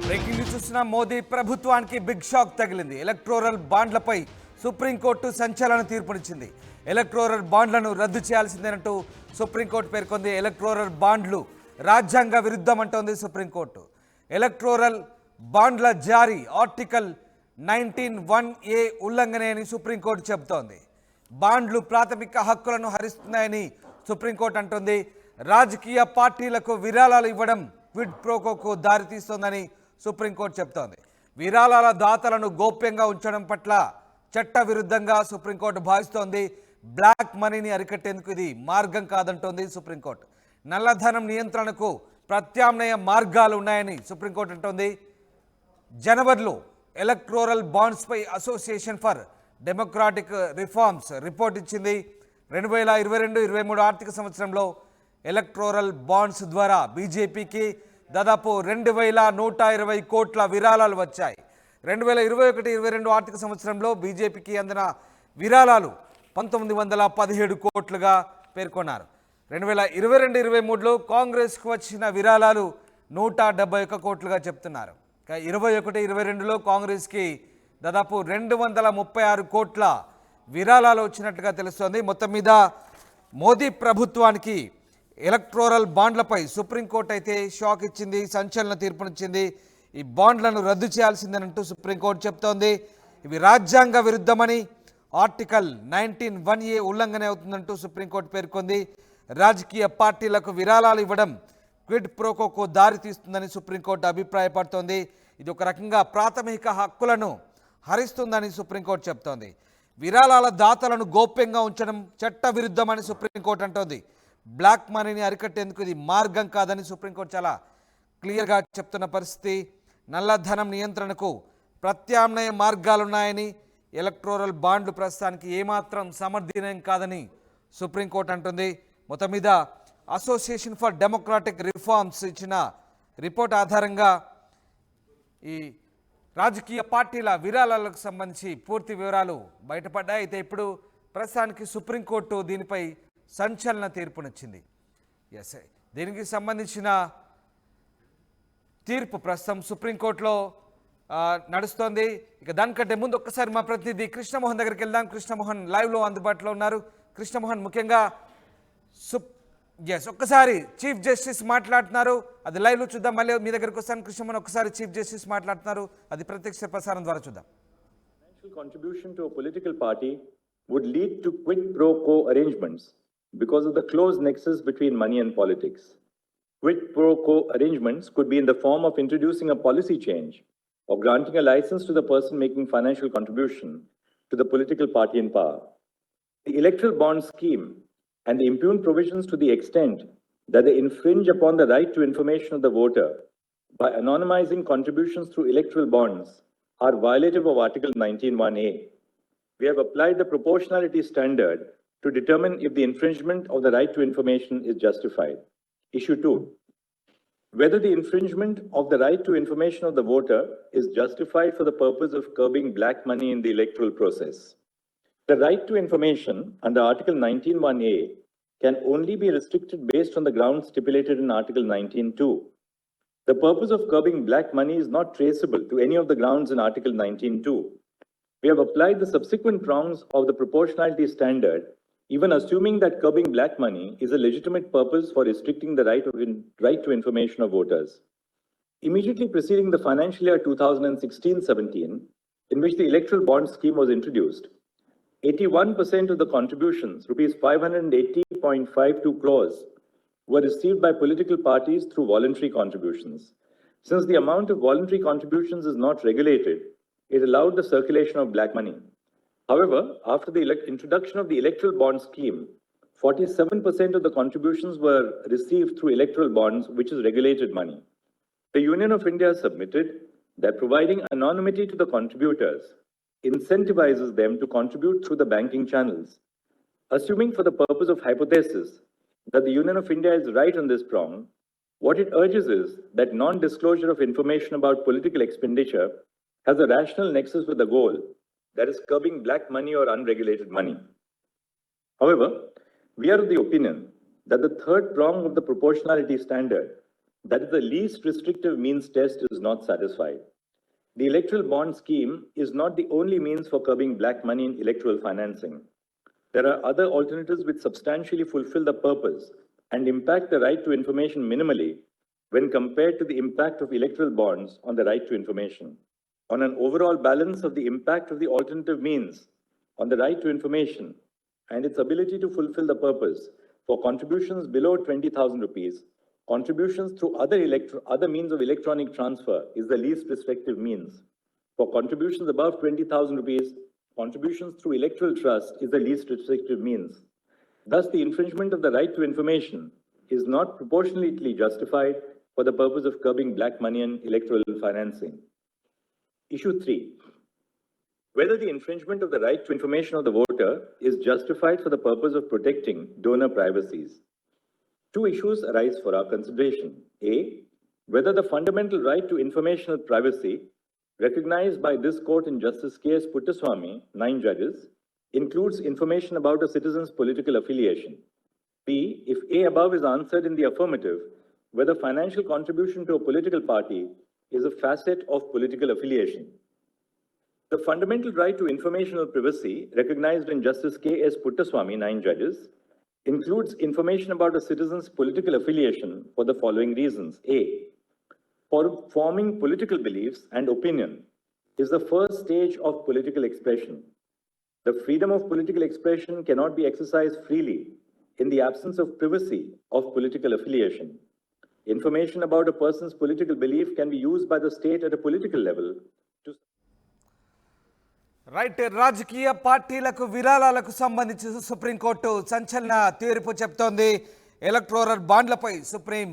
Breaking news చూసిన మోదీ ప్రభుత్వానికి big shock తగిలింది. ఎలక్టోరల్ బాండ్లపై సుప్రీంకోర్టు సంచలన తీర్పునిచ్చింది. ఎలక్టోరల్ బాండ్లను రద్దు చేయాల్సిందేనంటూ సుప్రీంకోర్టు పేర్కొంది. ఎలక్టోరల్ బాండ్లు రాజ్యాంగ విరుద్ధమంటోంది సుప్రీంకోర్టు. ఎలక్టోరల్ బాండ్ల జారీ ఆర్టికల్ 19(1)(a) ఉల్లంఘనే అని సుప్రీంకోర్టు చెబుతోంది. బాండ్లు ప్రాథమిక హక్కులను హరిస్తున్నాయని సుప్రీంకోర్టు అంటోంది. రాజకీయ పార్టీలకు విరాళాలు ఇవ్వడం క్విడ్ ప్రోకోకు దారితీస్తోందని సుప్రీంకోర్టు చెబుతోంది. విరాళాల దాతలను గోప్యంగా ఉంచడం పట్ల చట్ట విరుద్ధంగా సుప్రీంకోర్టు భావిస్తోంది. బ్లాక్ మనీని అరికట్టేందుకు ఇది మార్గం కాదంటోంది సుప్రీంకోర్టు. నల్లధనం నియంత్రణకు ప్రత్యామ్నాయ మార్గాలు ఉన్నాయని సుప్రీంకోర్టు అంటోంది. జనవరిలో ఎలక్టోరల్ బాండ్స్పై association for democratic reforms report ఇచ్చింది. 2022-23 ఆర్థిక సంవత్సరంలో ఎలక్టోరల్ బాండ్స్ ద్వారా బీజేపీకి దాదాపు 2120 కోట్ల విరాళాలు వచ్చాయి. 2021-22 ఆర్థిక సంవత్సరంలో బీజేపీకి అందిన విరాళాలు 1917 కోట్లుగా పేర్కొన్నారు. 2022-23లో కాంగ్రెస్కు వచ్చిన విరాళాలు 171 కోట్లుగా చెప్తున్నారు. 21-22లో కాంగ్రెస్కి దాదాపు 236 కోట్ల విరాళాలు వచ్చినట్టుగా తెలుస్తోంది. మొత్తం మీద మోదీ ప్రభుత్వానికి ఎలక్టోరల్ బాండ్లపై సుప్రీంకోర్టు అయితే షాక్ ఇచ్చింది, సంచలన తీర్పునిచ్చింది. ఈ బాండ్లను రద్దు చేయాల్సిందేనంటూ సుప్రీంకోర్టు చెప్తోంది. ఇవి రాజ్యాంగ విరుద్ధమని, ఆర్టికల్ 19(1)(a) ఉల్లంఘన అవుతుందంటూ సుప్రీంకోర్టు పేర్కొంది. రాజకీయ పార్టీలకు విరాళాలు ఇవ్వడం క్విడ్ ప్రోకోకు దారితీస్తుందని సుప్రీంకోర్టు అభిప్రాయపడుతోంది. ఇది ఒక రకంగా ప్రాథమిక హక్కులను హరిస్తుందని సుప్రీంకోర్టు చెప్తోంది. విరాళాల దాతలను గోప్యంగా ఉంచడం చట్ట విరుద్ధమని సుప్రీంకోర్టు అంటోంది. బ్లాక్ మనీని అరికట్టేందుకు ఇది మార్గం కాదని సుప్రీంకోర్టు చాలా క్లియర్గా చెప్తున్న పరిస్థితి. నల్లధనం నియంత్రణకు ప్రత్యామ్నాయ మార్గాలున్నాయని, ఎలక్టోరల్ బాండ్లు ప్రస్తుతానికి ఏమాత్రం సమర్థనీయం కాదని సుప్రీంకోర్టు అంటుంది. మొత్తం మీద అసోసియేషన్ ఫర్ డెమోక్రాటిక్ రిఫార్మ్స్ ఇచ్చిన రిపోర్ట్ ఆధారంగా ఈ రాజకీయ పార్టీల విరాళాలకు సంబంధించి పూర్తి వివరాలు బయటపడ్డాయి. అయితే ఇప్పుడు ప్రస్తుతానికి సుప్రీంకోర్టు దీనిపై సంచలన తీర్పునిచ్చింది. దీనికి సంబంధించిన తీర్పు ప్రస్తుతం సుప్రీంకోర్టులో నడుస్తోంది. ఇక దానికంటే ముందు ఒక్కసారి మా ప్రతినిధి కృష్ణమోహన్ దగ్గరికి వెళ్దాం. కృష్ణమోహన్ లైవ్లో అందుబాటులో ఉన్నారు. కృష్ణమోహన్, ముఖ్యంగా ఒక్కసారి చీఫ్ జస్టిస్ మాట్లాడుతున్నారు, అది లైవ్లో చూద్దాం. మళ్ళీ మీ దగ్గరికి వస్తాను కృష్ణమోహన్. ఒక్కసారి చీఫ్ జస్టిస్ మాట్లాడుతున్నారు, అది ప్రత్యక్ష ప్రసారం ద్వారా చూద్దాం. Financial contribution to a political party would lead to quid pro quo arrangements because of the close nexus between money and politics. Quid pro quo arrangements could be in the form of introducing a policy change or granting a license to the person making financial contribution to the political party in power. The electoral bond scheme and the impugned provisions, to the extent that they infringe upon the right to information of the voter by anonymizing contributions through electoral bonds, are violative of Article 19(1)(a). We have applied the proportionality standard to determine if the infringement of the right to information is justified. Issue 2. Whether the infringement of the right to information of the voter is justified for the purpose of curbing black money in the electoral process. The right to information under Article 19(1)(a) can only be restricted based on the grounds stipulated in Article 19(2). The purpose of curbing black money is not traceable to any of the grounds in Article 19(2). We have applied the subsequent prongs of the proportionality standard, even assuming that curbing black money is a legitimate purpose for restricting the right to information of voters. Immediately preceding the financial year 2016-17, in which the electoral bond scheme was introduced, 81% of the contributions, rupees 580.52 crores, were received by political parties through voluntary contributions. Since the amount of voluntary contributions is not regulated, it allowed the circulation of black money. However, after the introduction of the electoral bond scheme, 47% of the contributions were received through electoral bonds, which is regulated money. The Union of India submitted that providing anonymity to the contributors incentivizes them to contribute through the banking channels. Assuming for the purpose of hypothesis that the Union of India is right on this prong, what it urges is that non-disclosure of information about political expenditure has a rational nexus with the goal, that is curbing black money or unregulated money. However, we are of the opinion that the third prong of the proportionality standard that is, the least restrictive means test is not satisfied. The electoral bond scheme is not the only means for curbing black money in electoral financing. There are other alternatives which substantially fulfill the purpose and impact the right to information minimally when compared to the impact of electoral bonds on the right to information. On an overall balance of the impact of the alternative means on the right to information and its ability to fulfill the purpose, for contributions below 20,000 rupees, contributions through other means of electronic transfer is the least restrictive means. For contributions above 20,000 rupees, contributions through electoral trust is the least restrictive means. Thus, the infringement of the right to information is not proportionately justified for the purpose of curbing black money and electoral financing. Issue 3. Whether the infringement of the right to information of the voter is justified for the purpose of protecting donor privacies. Two issues arise for our consideration. A, whether the fundamental right to informational privacy recognized by this court in Justice K.S. Puttaswamy, 9 judges, includes information about a citizen's political affiliation. B, if A above is answered in the affirmative, whether financial contribution to a political party is a facet of political affiliation. The fundamental right to informational privacy recognized in Justice K.S. Puttaswamy, 9 judges, includes information about a citizen's political affiliation for the following reasons. A, for forming political beliefs and opinion is the first stage of political expression. The freedom of political expression cannot be exercised freely in the absence of privacy of political affiliation. Information about a person's political belief can be used by the state at a political level to right, రాజకీయ పార్టీలకు విరాళాలకు సంబంధించి supreme court సంచలన తీర్పు చెప్తోంది. Electoral బాండ్లపై supreme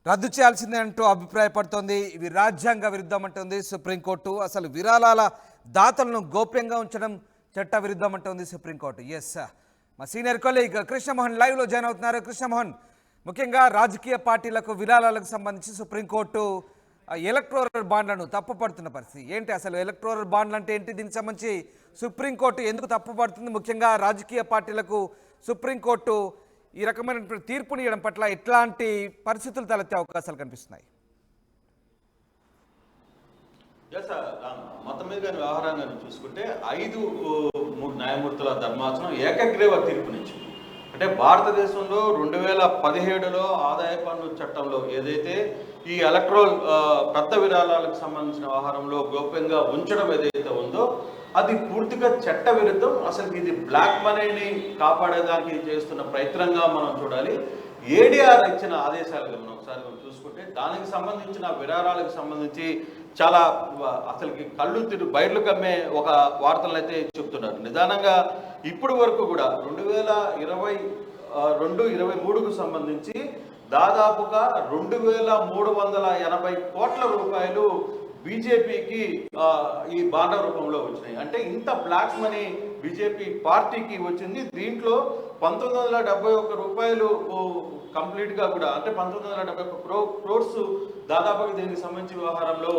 రద్దు చేయాల్సిందే అంటూ అభిప్రాయపడుతోంది. ఇవి రాజ్యాంగ విరుద్ధం అంటుంది సుప్రీంకోర్టు. అసలు విరాళాల దాతలను గోప్యంగా ఉంచడం చట్ట విరుద్ధం అంటుంది సుప్రీంకోర్టు. ఎస్, మా సీనియర్ కొలీగ్ కృష్ణమోహన్ లైవ్లో జాయిన్ అవుతున్నారు. కృష్ణమోహన్, ముఖ్యంగా రాజకీయ పార్టీలకు విరాళాలకు సంబంధించి సుప్రీంకోర్టు ఎలక్టోరల్ బాండ్లను తప్పుపడుతున్న పరిస్థితి ఏంటి? అసలు ఎలక్టోరల్ బాండ్లు అంటే ఏంటి? దీనికి సంబంధించి సుప్రీంకోర్టు ఎందుకు తప్పుపడుతుంది? ముఖ్యంగా రాజకీయ పార్టీలకు సుప్రీంకోర్టు ఈ రకమైన తీర్పుని ఇవ్వడం పట్ల ఎట్లాంటి పరిస్థితులు తలెత్తే అవకాశాలు కనిపిస్తున్నాయి? మొత్తం మీద కానీ వ్యవహారంగా చూసుకుంటే 5 న్యాయమూర్తుల ధర్మాసనం ఏకగ్రీవ తీర్పునిచ్చింది. అంటే భారతదేశంలో 2017లో ఆదాయ పన్ను చట్టంలో ఏదైతే ఈ ఎలక్ట్రల్ పెద్ద విరాళాలకు సంబంధించిన వ్యవహారంలో గోప్యంగా ఉంచడం ఏదైతే ఉందో అది పూర్తిగా చట్ట విరుద్ధం. అసలు ఇది బ్లాక్ మనీని కాపాడేదానికి చేస్తున్న ప్రయత్నంగా మనం చూడాలి. ఏడీఆర్ ఇచ్చిన ఆదేశాలుగా మనం ఒకసారి చూసుకుంటే దానికి సంబంధించిన విరాళాలకు సంబంధించి చాలా అసలుకి కళ్ళు బయర్లు కమ్మే ఒక వార్తలను అయితే చెప్తున్నారు. నిదానంగా ఇప్పటి వరకు కూడా 2022-23కు సంబంధించి దాదాపుగా 2380 కోట్ల రూపాయలు బీజేపీకి ఈ బాండ రూపంలో వచ్చినాయి. అంటే ఇంత బ్లాక్ మనీ బీజేపీ పార్టీకి వచ్చింది. దీంట్లో 1971 రూపాయలు కంప్లీట్గా కూడా అంటే 1971 క్రోర్స్ దాదాపుగా దీనికి సంబంధించి వ్యవహారంలో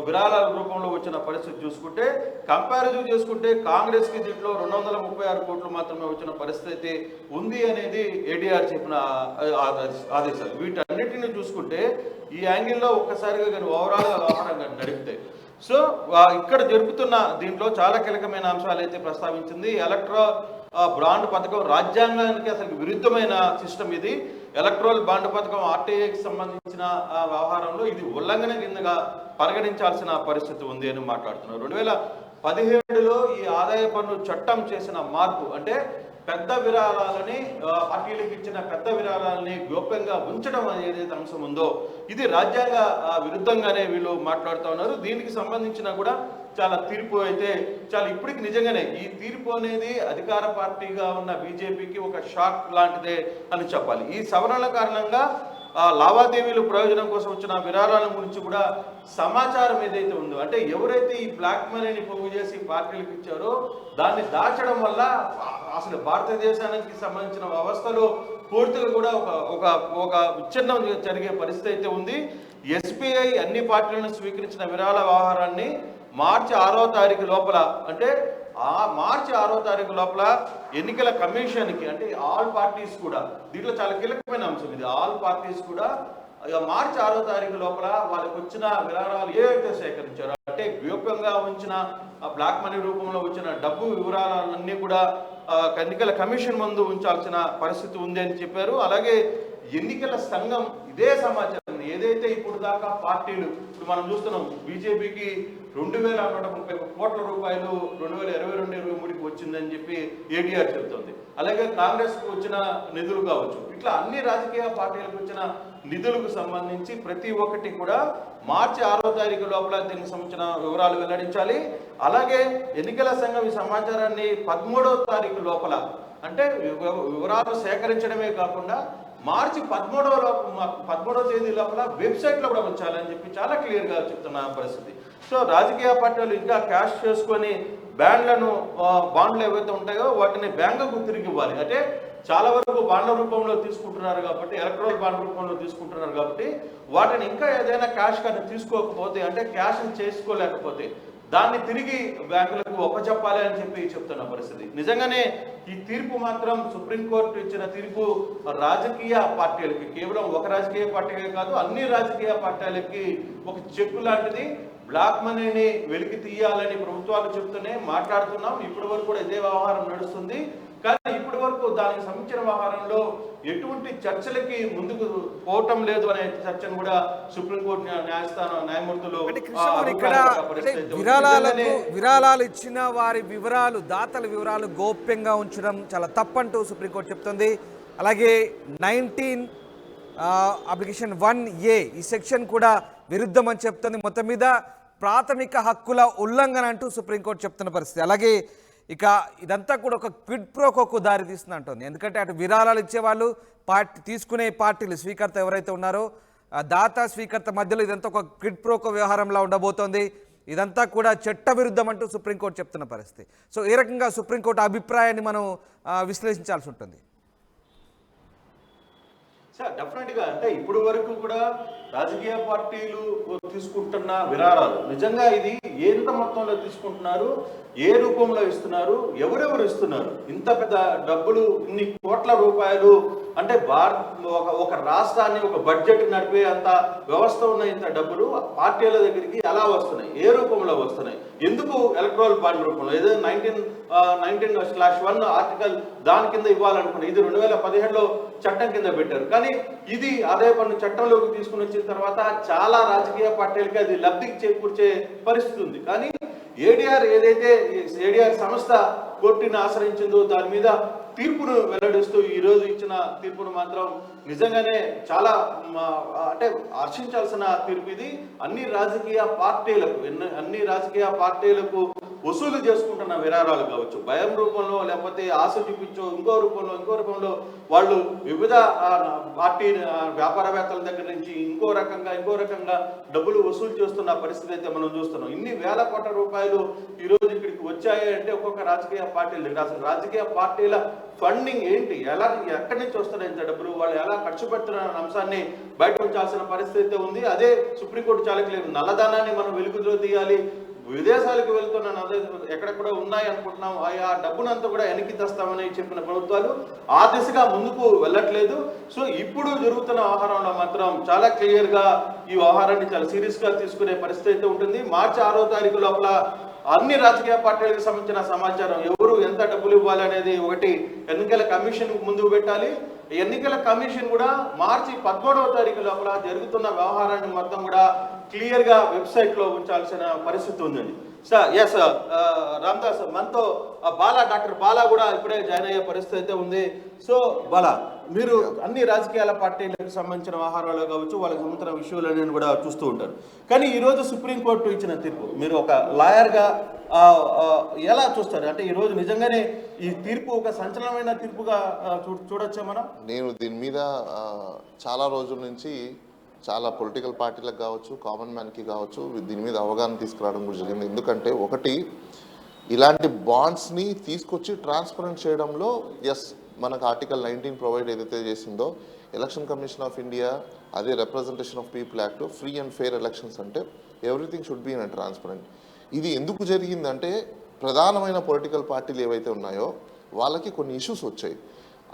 విరాళాల రూపంలో వచ్చిన పరిస్థితి చూసుకుంటే కంపారిజన్ చేసుకుంటే కాంగ్రెస్కి దీంట్లో 236 కోట్లు మాత్రమే వచ్చిన పరిస్థితి ఉంది అనేది ఏడీఆర్ చెప్పిన ఆదేశాలు. వీటన్నిటిని చూసుకుంటే ఈ యాంగిల్లో ఒక్కసారిగా కానీ ఓవరాల్గా వ్యవహారంగా నడిపితే సో ఇక్కడ జరుపుతున్న దీంట్లో చాలా కీలకమైన అంశాలు అయితే ప్రస్తావించింది. ఎలక్ట్రల్ బాండ్ పథకం రాజ్యాంగానికి అసలు విరుద్ధమైన సిస్టమ్ ఇది. ఎలక్ట్రల్ బాండ్ పథకం ఆర్టీఐకి సంబంధించిన వ్యవహారంలో ఇది ఉల్లంఘన కిందగా పరిగణించాల్సిన పరిస్థితి ఉంది అని మాట్లాడుతున్నారు. 2017లో ఈ ఆదాయ పన్ను చట్టం చేసిన మార్పు అంటే పెద్ద విరాళాలని పార్టీలకు ఇచ్చిన పెద్ద విరాళాలని గోప్యంగా ఉంచడం ఏదైతే అంశం ఉందో ఇది రాజ్యాంగ విరుద్ధంగానే వీళ్ళు మాట్లాడుతూ ఉన్నారు. దీనికి సంబంధించిన కూడా చాలా తీర్పు అయితే చాలా ఇప్పటికి నిజంగానే ఈ తీర్పు అనేది అధికార పార్టీగా ఉన్న బీజేపీకి ఒక షాక్ లాంటిదే అని చెప్పాలి. ఈ సవరణల కారణంగా లావాదేవీలు ప్రయోజనం కోసం వచ్చిన విరాళాల గురించి కూడా సమాచారం ఏదైతే ఉందో అంటే ఎవరైతే ఈ బ్లాక్ మనీని పోగు చేసి పార్టీలకు ఇచ్చారో దాన్ని దాచడం వల్ల అసలు భారతదేశానికి సంబంధించిన వ్యవస్థలో పూర్తిగా కూడా ఒక ఒక విచ్ఛిన్నం జరిగే పరిస్థితి అయితే ఉంది. ఎస్బీఐ అన్ని పార్టీలను స్వీకరించిన విరాళ వ్యవహారాన్ని మార్చి 6వ తారీఖు లోపల అంటే మార్చి 6వ తారీఖు లోపల ఎన్నికల కమిషన్కి అంటే ఆల్ పార్టీస్ కూడా దీంట్లో చాలా కీలకమైన అంశం ఇది. ఆల్ పార్టీస్ కూడా ఇక మార్చి 6వ తారీఖు లోపల వాళ్ళకి వచ్చిన విరాళాలు ఏవైతే సేకరించారో, అంటే గోప్యంగా ఉంచిన బ్లాక్ మనీ రూపంలో వచ్చిన డబ్బు వివరాలన్నీ కూడా ఎన్నికల కమిషన్ ముందు ఉంచాల్సిన పరిస్థితి ఉంది అని చెప్పారు. అలాగే ఎన్నికల సంఘం ఇదే సమాచారం ఏదైతే ఇప్పుడు దాకా పార్టీలు, ఇప్పుడు మనం చూస్తున్నాం బీజేపీకి 2,130 కోట్ల రూపాయలు 2022-23కి వచ్చిందని చెప్పి ఏటీఆర్ చెబుతోంది. అలాగే కాంగ్రెస్కు వచ్చిన నిధులు కావచ్చు, ఇట్లా అన్ని రాజకీయ పార్టీలకు వచ్చిన నిధులకు సంబంధించి ప్రతి ఒక్కటి కూడా మార్చి 6వ తారీఖు లోపల దీనికి సంబంధించిన వివరాలు వెల్లడించాలి. అలాగే ఎన్నికల సంఘం ఈ సమాచారాన్ని 13వ తారీఖు లోపల, అంటే వివరాలు సేకరించడమే కాకుండా మార్చి 13వ తేదీ లోపల వెబ్సైట్లో కూడా ఉంచాలని చెప్పి చాలా క్లియర్గా చెప్తున్న పరిస్థితి. సో రాజకీయ పార్టీలు ఇంకా క్యాష్ చేసుకొని బాండ్లు ఏవైతే ఉంటాయో వాటిని బ్యాంకుకు తిరిగి ఇవ్వాలి. అంటే చాలా వరకు బాండ్ల రూపంలో తీసుకుంటున్నారు కాబట్టి, ఎలక్ట్రానిక్ బాండ్ రూపంలో తీసుకుంటున్నారు కాబట్టి వాటిని ఇంకా ఏదైనా క్యాష్ కానీ తీసుకోకపోతే, అంటే క్యాష్ని చేసుకోలేకపోతే దాన్ని తిరిగి బ్యాంకులకు ఒప్పచెప్పాలి అని చెప్పి చెప్తున్న పరిస్థితి. నిజంగానే ఈ తీర్పు మాత్రం సుప్రీంకోర్టు ఇచ్చిన తీర్పు రాజకీయ పార్టీలకి, కేవలం ఒక రాజకీయ పార్టీకే కాదు అన్ని రాజకీయ పార్టీలకి ఒక చెక్కు లాంటిది. బ్లాక్ మనీని వెలికి తీయాలని ప్రభుత్వాలు చెప్తూనే మాట్లాడుతున్నాం. ఇప్పటి వరకు కూడా ఇదే వ్యవహారం నడుస్తుంది. కానీ ఇప్పటి వరకు దానికి సంబంధించిన వ్యవహారంలో ఎటువంటి చర్చలకి ముందుకు పోవటం లేదు అనే చర్చను కూడా సుప్రీంకోర్టు న్యాయమూర్తులు విరాళాలు ఇచ్చిన వారి వివరాలు, దాతల వివరాలు గోప్యంగా ఉంచడం చాలా తప్పంటూ సుప్రీంకోర్టు చెప్తుంది. అలాగే 19 అప్లికేషన్ 1A ఈ సెక్షన్ కూడా విరుద్ధం అని చెప్తుంది. మొత్తం మీద ప్రాథమిక హక్కుల ఉల్లంఘన అంటూ సుప్రీంకోర్టు చెప్తున్న పరిస్థితి. అలాగే ఇక ఇదంతా కూడా ఒక క్విడ్ ప్రోకోకు దారి తీస్తుంది అంటుంది. ఎందుకంటే అటు విరాళాలు ఇచ్చేవాళ్ళు, తీసుకునే పార్టీలు, స్వీకర్త ఎవరైతే ఉన్నారో దాత స్వీకర్త మధ్యలో ఇదంతా ఒక క్విడ్ ప్రోకో వ్యవహారంలా ఉండబోతోంది. ఇదంతా కూడా చట్ట విరుద్ధం అంటూ సుప్రీంకోర్టు చెప్తున్న పరిస్థితి. సో ఈ రకంగా సుప్రీంకోర్టు అభిప్రాయాన్ని మనం విశ్లేషించాల్సి ఉంటుంది. సార్ డెఫినెట్గా, అంటే ఇప్పుడు వరకు కూడా రాజకీయ పార్టీలు తీసుకుంటున్న విరాళాలు నిజంగా ఇది ఎంత మొత్తంలో తీసుకుంటున్నారు, ఏ రూపంలో ఇస్తున్నారు, ఎవరెవరు ఇస్తున్నారు, ఇంత పెద్ద డబ్బులు, ఇన్ని కోట్ల రూపాయలు, అంటే ఒక రాష్ట్రాన్ని, ఒక బడ్జెట్ నడిపే అంత వ్యవస్థ ఉన్న ఇంత డబ్బులు పార్టీల దగ్గరికి ఎలా వస్తున్నాయి, ఏ రూపంలో వస్తున్నాయి, ఎందుకు ఎలక్ట్రల్ బాండ్ రూపంలో, ఏదో 19/1 ఆర్టికల్ దాని కింద ఇవ్వాలనుకున్నారు. ఇది 2017లో చట్టం కింద పెట్టారు. కానీ ఇది ఆదాయ పన్ను చట్టంలోకి తీసుకుని వచ్చిన తర్వాత చాలా రాజకీయ పార్టీలకి అది లబ్ధికి చేకూర్చే పరిస్థితి ఉంది. కానీ ఏడీఆర్ సంస్థ కోర్టుని ఆశ్రయించిందో దాని మీద తీర్పును వెల్లడిస్తూ ఈరోజు ఇచ్చిన తీర్పును మాత్రం నిజంగానే చాలా అంటే హర్షించాల్సిన తీర్పు ఇది. అన్ని రాజకీయ పార్టీలకు వసూలు చేసుకుంటున్న విరాళాలు కావచ్చు, భయం రూపంలో, లేకపోతే ఆశ చూపించో ఇంకో రూపంలో వాళ్ళు వివిధ పార్టీ వ్యాపారవేత్తల దగ్గర నుంచి ఇంకో రకంగా డబ్బులు వసూలు చేస్తున్న పరిస్థితి అయితే మనం చూస్తున్నాం. ఇన్ని వేల కోట్ల రూపాయలు ఈరోజు ఇక్కడికి వచ్చాయి అంటే ఒక్కొక్క రాజకీయ పార్టీలు, అసలు రాజకీయ పార్టీల ఫండింగ్ ఏంటి, ఎక్కడి నుంచి వస్తున్నాయి ఇంత డబ్బులు, వాళ్ళు ఎలా ఖర్చు పెడుతున్న అంశాన్ని బయట ఉంచాల్సిన పరిస్థితి ఉంది. అదే సుప్రీంకోర్టు చాలా క్లియర్, నల్లధనాన్ని మనం వెలుగులో తీయాలి, విదేశాలకు వెళ్తున్న ఎక్కడెక్కడ ఉన్నాయి అనుకుంటున్నాం, ఆ డబ్బునంతా కూడా వెనక్కి తెస్తామని చెప్పిన ప్రభుత్వాలు ఆ దిశగా ముందుకు వెళ్ళట్లేదు. సో ఇప్పుడు జరుగుతున్న వ్యవహారంలో మాత్రం చాలా క్లియర్గా ఈ వ్యవహారాన్ని చాలా సీరియస్గా తీసుకునే పరిస్థితి అయితే ఉంటుంది. మార్చి 6వ తారీఖు లోపల అన్ని రాజకీయ పార్టీలకు సంబంధించిన సమాచారం, ఎవరు ఎంత డబ్బులు ఇవ్వాలి అనేది ఒకటి ఎన్నికల కమిషన్ ముందుకు పెట్టాలి. ఎన్నికల కమిషన్ కూడా మార్చి 13వ తారీఖు లోపల జరుగుతున్న వ్యవహారాన్ని మొత్తం కూడా క్లియర్గా వెబ్సైట్లో ఉంచాల్సిన పరిస్థితి ఉందండి. సార్ ఎస్ రామ్దాస్, మనతో డాక్టర్ బాలా కూడా ఇప్పుడే జాయిన్ అయ్యే పరిస్థితి అయితే ఉంది. సో బాలా, మీరు అన్ని రాజకీయాల పార్టీలకు సంబంధించిన వ్యవహారాలు కావచ్చు, వాళ్ళకి సంబంధించిన విషయాలను కూడా చూస్తూ ఉంటారు. కానీ ఈరోజు సుప్రీంకోర్టు ఇచ్చిన తీర్పు మీరు ఒక లాయర్గా ఎలా చూస్తారు? అంటే ఈరోజు నిజంగానే ఈ తీర్పు ఒక సంచలనమైన తీర్పుగా చూడొచ్చా మనం? నేను దీని మీద చాలా రోజుల నుంచి చాలా పొలిటికల్ పార్టీలకు కావచ్చు, కామన్ మ్యాన్కి కావచ్చు దీని మీద అవగాహన తీసుకురావడం కూడా జరిగింది. ఎందుకంటే ఒకటి, ఇలాంటి బాండ్స్ని తీసుకొచ్చి ట్రాన్స్పరెంట్ చేయడంలో మనకు ఆర్టికల్ 19 ప్రొవైడ్ ఏదైతే చేసిందో, ఎలక్షన్ కమిషన్ ఆఫ్ ఇండియా, అదే representation of people act, free and fair elections అంటే everything should be in transparent. ఇది ఎందుకు జరిగిందంటే ప్రధానమైన పొలిటికల్ పార్టీలు ఏవైతే ఉన్నాయో వాళ్ళకి కొన్ని ఇష్యూస్ వచ్చాయి.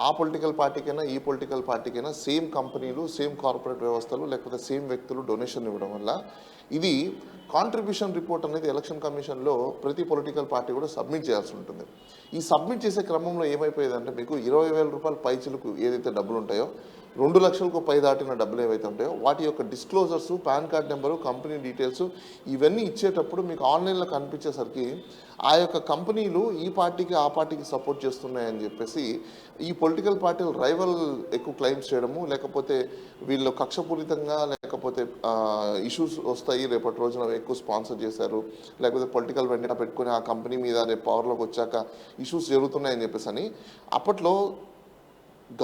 ఆ పొలిటికల్ పార్టీకైనా ఈ పొలిటికల్ పార్టీకైనా సేమ్ కంపెనీలు, సేమ్ కార్పొరేట్ వ్యవస్థలు, లేకపోతే సేమ్ వ్యక్తులు డొనేషన్ ఇవ్వడం వల్ల ఇది కాంట్రిబ్యూషన్ రిపోర్ట్ అనేది ఎలక్షన్ కమిషన్లో ప్రతి పొలిటికల్ పార్టీ కూడా సబ్మిట్ చేయాల్సి ఉంటుంది. ఈ సబ్మిట్ చేసే క్రమంలో ఏమైపోయేదంటే మీకు 20,000 రూపాయల పైచిలకు ఏదైతే డబ్బులు ఉంటాయో, 2 లక్షలకు పై దాటిన డబ్బులు ఏవైతే ఉంటాయో వాటి యొక్క disclosures, pan card number, company details ఇవన్నీ ఇచ్చేటప్పుడు మీకు ఆన్లైన్లో కనిపించేసరికి ఆ యొక్క కంపెనీలు ఈ పార్టీకి ఆ పార్టీకి సపోర్ట్ చేస్తున్నాయని చెప్పేసి ఈ పొలిటికల్ పార్టీలు రైవల్ ఎక్కువ క్లెయిమ్స్ చేయడము, లేకపోతే వీళ్ళు కక్షపూరితంగా లేకపోతే ఇష్యూస్ వస్తాయి, రేపటి రోజున ఎక్కువ స్పాన్సర్ చేశారు, లేకపోతే పొలిటికల్ వెంటనే పెట్టుకుని ఆ కంపెనీ మీద రేపు పవర్లోకి వచ్చాక ఇష్యూస్ జరుగుతున్నాయని చెప్పేసి అని అప్పట్లో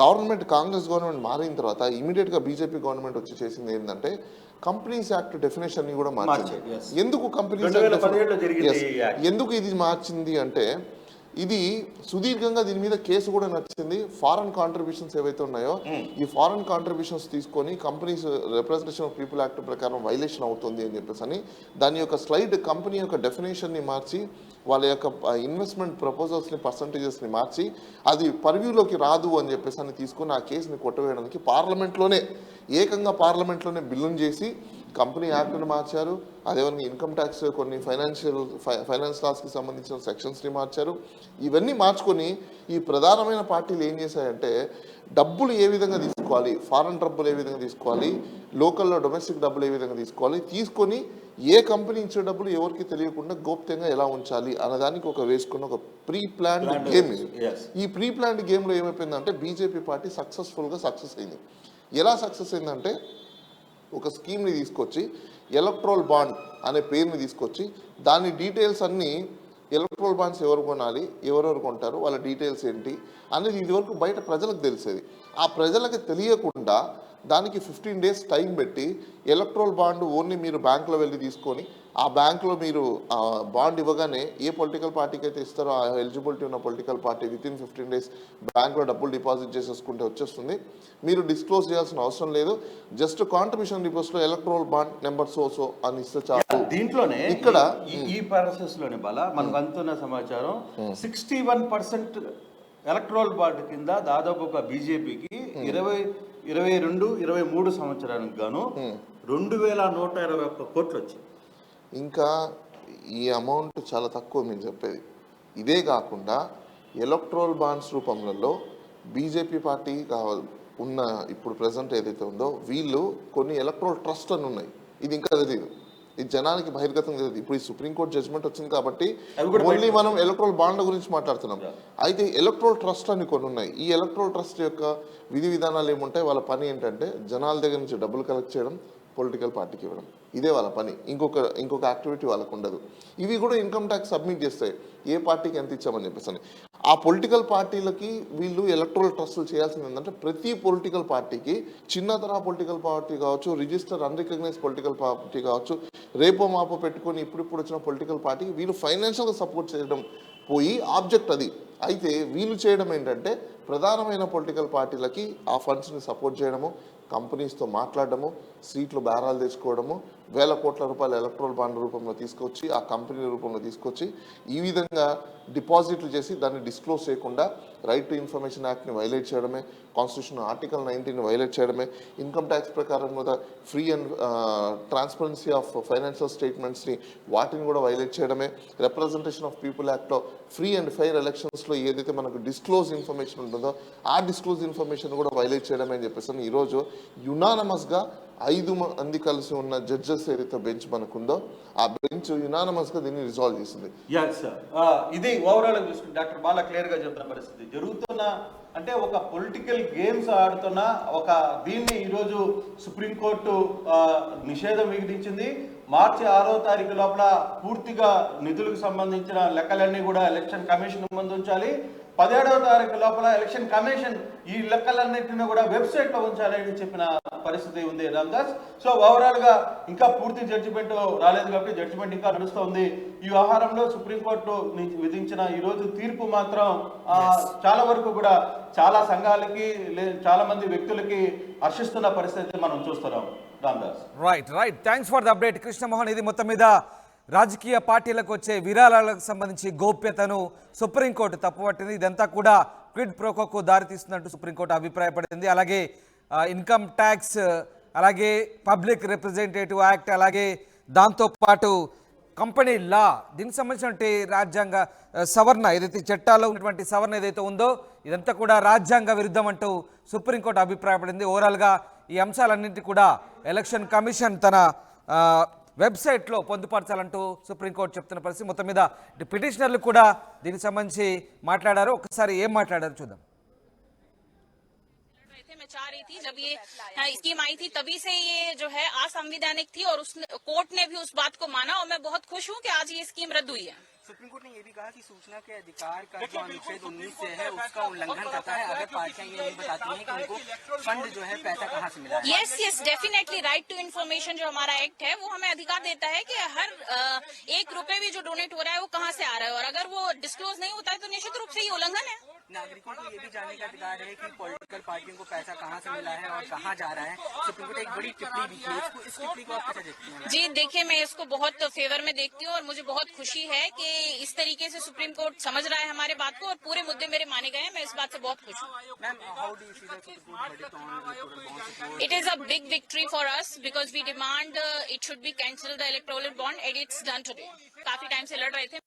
గవర్నమెంట్, కాంగ్రెస్ గవర్నమెంట్ మారిన తర్వాత ఇమీడియట్గా బీజేపీ గవర్నమెంట్ వచ్చి చేసింది ఏంటంటే కంపెనీస్ యాక్ట్ డెఫినేషన్ ని కూడా మార్చింది. ఎందుకు కంపెనీస్ ఎందుకు ఇది మార్చింది అంటే ఇది సుదీర్ఘంగా దీని మీద కేసు కూడా నచ్చింది. ఫారెన్ కాంట్రిబ్యూషన్స్ ఏవైతే ఉన్నాయో ఈ ఫారెన్ కాంట్రిబ్యూషన్స్ తీసుకొని companies representation of people act ప్రకారం వైలేషన్ అవుతుంది అని చెప్పేసి అని దాని యొక్క స్లైడ్ కంపెనీ యొక్క డెఫినేషన్ని మార్చి వాళ్ళ యొక్క ఇన్వెస్ట్మెంట్ ప్రపోజల్స్ని, పర్సంటేజెస్ని మార్చి అది పర్వ్యూలోకి రాదు అని చెప్పేసి అని తీసుకొని ఆ కేసుని కొట్టవేయడానికి ఏకంగా పార్లమెంట్లోనే బిల్లును చేసి కంపెనీ యాక్ట్ని మార్చారు. అదేవిధంగా ఇన్కమ్ ట్యాక్స్ కొన్ని ఫైనాన్స్ లాస్కి సంబంధించిన సెక్షన్స్ని మార్చారు. ఇవన్నీ మార్చుకొని ఈ ప్రధానమైన పార్టీలు ఏం చేశాయంటే డబ్బులు ఏ విధంగా తీసుకోవాలి, ఫారెన్ డబ్బులు ఏ విధంగా తీసుకోవాలి, లోకల్లో డొమెస్టిక్ డబ్బులు ఏ విధంగా తీసుకోవాలి, తీసుకొని ఏ కంపెనీ ఇచ్చే డబ్బులు ఎవరికి తెలియకుండా గోప్యంగా ఎలా ఉంచాలి అన్నదానికి వేసుకున్న ఒక ప్రీ ప్లాన్డ్ గేమ్ ఇది. ఈ ప్రీ ప్లాన్డ్ గేమ్లో ఏమైపోయిందంటే బీజేపీ పార్టీ సక్సెస్ అయింది. ఎలా సక్సెస్ అయిందంటే ఒక స్కీమ్ని తీసుకొచ్చి ఎలక్ట్రల్ బాండ్ అనే పేరుని తీసుకొచ్చి దాని డీటెయిల్స్ అన్నీ ఎలక్ట్రల్ బాండ్స్ ఎవరు కొనాలి, ఎవరెవరు కొంటారు, వాళ్ళ డీటెయిల్స్ ఏంటి అనేది ఇదివరకు బయట ప్రజలకు తెలిసేది. ఆ ప్రజలకు తెలియకుండా దానికి 15 days టైం పెట్టి ఎలక్ట్రల్ బాండ్ ఓన్లీ మీరు బ్యాంకులో వెళ్ళి తీసుకొని ఆ బ్యాంకులో మీరు బాండ్ ఇవ్వగానే ఏ పొలిటికల్ పార్టీకి అయితే ఇస్తారో ఆ ఎలిజిబిలిటీ ఉన్న పొలిటికల్ పార్టీ వితిన్ 15 days బ్యాంకులో డబ్బులు డిపాజిట్ చేసేసుకుంటే వచ్చేస్తుంది. మీరు డిస్క్లోజ్ చేయాల్సిన అవసరం లేదు. జస్ట్ కాంట్రిబ్యూషన్ డిపాజిట్లో ఎలక్ట్రల్ బాండ్ నెంబర్ సో అని ఇస్తే చాలు. దీంట్లోనే ఇక్కడ ఈ ప్రాసెస్ లోనే మనకు అందుతున్న సమాచారం 61% ఎలక్ట్రల్ బాండ్ కింద దాదాపుగా బీజేపీకి 22-23 సంవత్సరానికి గాను 2,121 కోట్లు వచ్చింది. ఇంకా ఈ అమౌంట్ చాలా తక్కువ మీరు చెప్పేది. ఇదే కాకుండా ఎలక్ట్రల్ బాండ్స్ రూపంలో బీజేపీ పార్టీ ఉన్న ఇప్పుడు ప్రెసెంట్ ఏదైతే ఉందో వీళ్ళు కొన్ని ఎలక్ట్రల్ ట్రస్ట్ అని ఉన్నాయి. ఇది ఇంకా తెలియదు, ఇది జనానికి బహిర్గతం తెలియదు. ఇప్పుడు ఈ సుప్రీంకోర్టు జడ్జ్మెంట్ వచ్చింది కాబట్టి ఓన్లీ మనం ఎలక్ట్రల్ బాండ్ల గురించి మాట్లాడుతున్నాం. అయితే ఎలక్ట్రల్ ట్రస్ట్ అని కొన్ని ఉన్నాయి. ఈ ఎలక్ట్రల్ ట్రస్ట్ యొక్క విధి విధానాలు ఏముంటాయి, వాళ్ళ పని ఏంటంటే జనాల దగ్గర నుంచి డబ్బులు కలెక్ట్ చేయడం, పొలిటికల్ పార్టీకి ఇవ్వడం, ఇదే వాళ్ళ పని. ఇంకొక యాక్టివిటీ వాళ్ళకు ఉండదు. ఇవి కూడా ఇన్కమ్ ట్యాక్స్ సబ్మిట్ చేస్తాయి ఏ పార్టీకి ఎంత ఇచ్చామని చెప్పేసి. ఆ పొలిటికల్ పార్టీలకి వీళ్ళు ఎలక్ట్రల్ ట్రస్టులు చేయాల్సింది ఏంటంటే ప్రతి పొలిటికల్ పార్టీకి, చిన్న తరహా పొలిటికల్ పార్టీ కావచ్చు, రిజిస్టర్ అన్రికగ్నైజ్ పొలిటికల్ పార్టీ కావచ్చు, రేపో మాపో పెట్టుకొని ఇప్పుడు వచ్చిన పొలిటికల్ పార్టీకి వీళ్ళు ఫైనాన్షియల్గా సపోర్ట్ చేయడం పోయి ఆబ్జెక్ట్ అది. అయితే వీళ్ళు చేయడం ఏంటంటే ప్రధానమైన పొలిటికల్ పార్టీలకి ఆ ఫండ్స్ని సపోర్ట్ చేయడము, కంపెనీస్తో మాట్లాడడము, సీట్లు బేరాలు తెచ్చుకోవడము, వేల కోట్ల రూపాయల ఎలక్ట్రల్ బాండ్ రూపంలో తీసుకొచ్చి ఆ కంపెనీ రూపంలో తీసుకొచ్చి ఈ విధంగా డిపాజిట్లు చేసి దాన్ని డిస్క్లోజ్ చేయకుండా రైట్ టు ఇన్ఫర్మేషన్ యాక్ట్ని వైలేట్ చేయడమే, కాన్స్టిట్యూషన్ ఆర్టికల్ 19ని వైలేట్ చేయడమే, ఇన్కమ్ ట్యాక్స్ ప్రకారం కూడా free and transparency of financial స్టేట్మెంట్స్ని వాటిని కూడా వైలేట్ చేయడమే, రిప్రజెంటేషన్ ఆఫ్ పీపుల్ యాక్ట్లో ఫ్రీ అండ్ ఫెయిర్ ఎలక్షన్స్లో ఏదైతే మనకు డిస్క్లోజ్ ఇన్ఫర్మేషన్ ఉంటుందో ఆ డిస్క్లోజ్ ఇన్ఫర్మేషన్ కూడా వైలేట్ చేయడమే అని చెప్పేసి ఈరోజు యునానమస్గా 5 మంది కలిసి ఉన్న జడ్జెస్ ఏదైతే బెంచ్ మనకుందో ఆ బెంచ్ యునానమస్గా దీన్ని రిజాల్వ్ చేసింది. ఇది ఓవరాల్ చూసుకుంటే డాక్టర్ బాలా క్లియర్ గా చెప్తున్న పరిస్థితి జరుగుతున్న అంటే ఒక పొలిటికల్ గేమ్స్ ఆడుతున్న ఒక దీన్ని ఈరోజు సుప్రీంకోర్టు నిషేధం విధించింది. మార్చి 6వ తారీఖు లోపల పూర్తిగా నిధులకు సంబంధించిన లెక్కలన్నీ కూడా ఎలక్షన్ కమిషన్ ముందు ఉంచాలి. 17వ తారీఖు లోపల ఎలక్షన్ కమిషన్ ఈ లెక్కలన్నింటినీ కూడా వెబ్సైట్ లో ఉంచాలని చెప్పిన పరిస్థితి ఉంది రామ్దాస్. సో ఓవరాల్ గా ఇంకా పూర్తి జడ్జిమెంట్ రాలేదు కాబట్టి జడ్జిమెంట్ ఇంకా నడుస్తోంది. ఈ వ్యవహారంలో సుప్రీంకోర్టు విధించిన ఈ రోజు తీర్పు మాత్రం చాలా వరకు కూడా చాలా సంఘాలకి చాలా మంది వ్యక్తులకి హర్షిస్తున్న పరిస్థితి మనం చూస్తున్నాం Ramdas. Right thanks for the update Krishnamohan. ఇది మొత్తం మీద రాజకీయ పార్టీలకు వచ్చే విరాళాలకు సంబంధించి గోప్యతను సుప్రీంకోర్టు తప్పుపట్టింది. ఇదంతా కూడా క్విడ్ ప్రోకోకు దారితీస్తుందంటూ సుప్రీంకోర్టు అభిప్రాయపడింది. అలాగే ఇన్కమ్ ట్యాక్స్, అలాగే పబ్లిక్ రిప్రజెంటేటివ్ యాక్ట్, అలాగే దాంతోపాటు కంపెనీ లా, దీనికి సంబంధించినటువంటి రాజ్యాంగ సవరణ ఏదైతే చట్టాల్లో ఉన్నటువంటి సవరణ ఏదైతే ఉందో ఇదంతా కూడా రాజ్యాంగ విరుద్ధం అంటూ సుప్రీంకోర్టు అభిప్రాయపడింది. ఓవరాల్గా ఈ అంశాలన్నింటి కూడా ఎలక్షన్ కమిషన్ తన వెబ్సైట్లో పొందుపరచాలంటూ సుప్రీంకోర్టు చెప్తున్న పరిస్థితి. మొత్తం మీద పిటిషనర్లు కూడా దీనికి సంబంధించి మాట్లాడారు. ఒకసారి ఏం మాట్లాడారు చూద్దాం. मैं चाह रही थी जब ये स्कीम आई थी तभी से ये जो है असंवैधानिक थी और उसने कोर्ट ने भी उस बात को माना और मैं बहुत खुश हूँ कि आज ये स्कीम रद्द हुई है। सुप्रीम कोर्ट ने ये भी कहा कि सूचना के अधिकार का जो अनुच्छेद 19 से है उसका उल्लंघन करता है अगर पार्टियां ये नहीं बताती हैं कि उनको फंड जो है पैसा कहाँ से मिला है। Yes definitely right to information जो हमारा एक्ट है वो हमें अधिकार देता है कि हर 1 रुपए भी जो डोनेट हो रहा है वो कहाँ से आ रहा है और अगर वो डिस्क्लोज नहीं होता है तो निश्चित रूप से ये उल्लंघन है। नागरिकों को ये भी जानने का अधिकार है कि पॉलिटिकल पार्टियों को पैसा कहाँ से मिला है और कहाँ जा रहा है। सुप्रीम कोर्ट एक बड़ी टिप्पणी भी की, इस टिप्पणी को आप कैसे देखती हैं? जी देखिए, मैं इसको बहुत फेवर में देखती हूँ और मुझे बहुत खुशी है कि इस तरीके से सुप्रीम कोर्ट समझ रहा है हमारे बात को और पूरे मुद्दे मेरे माने गए हैं। मैं इस बात से बहुत खुश हूँ। Ma'am, how do you see the supreme court verdict on electoral bonds? It is a big victory for us because we demand it should be cancelled the electoral bond and it's done today. काफी time से लड़ रहे थे।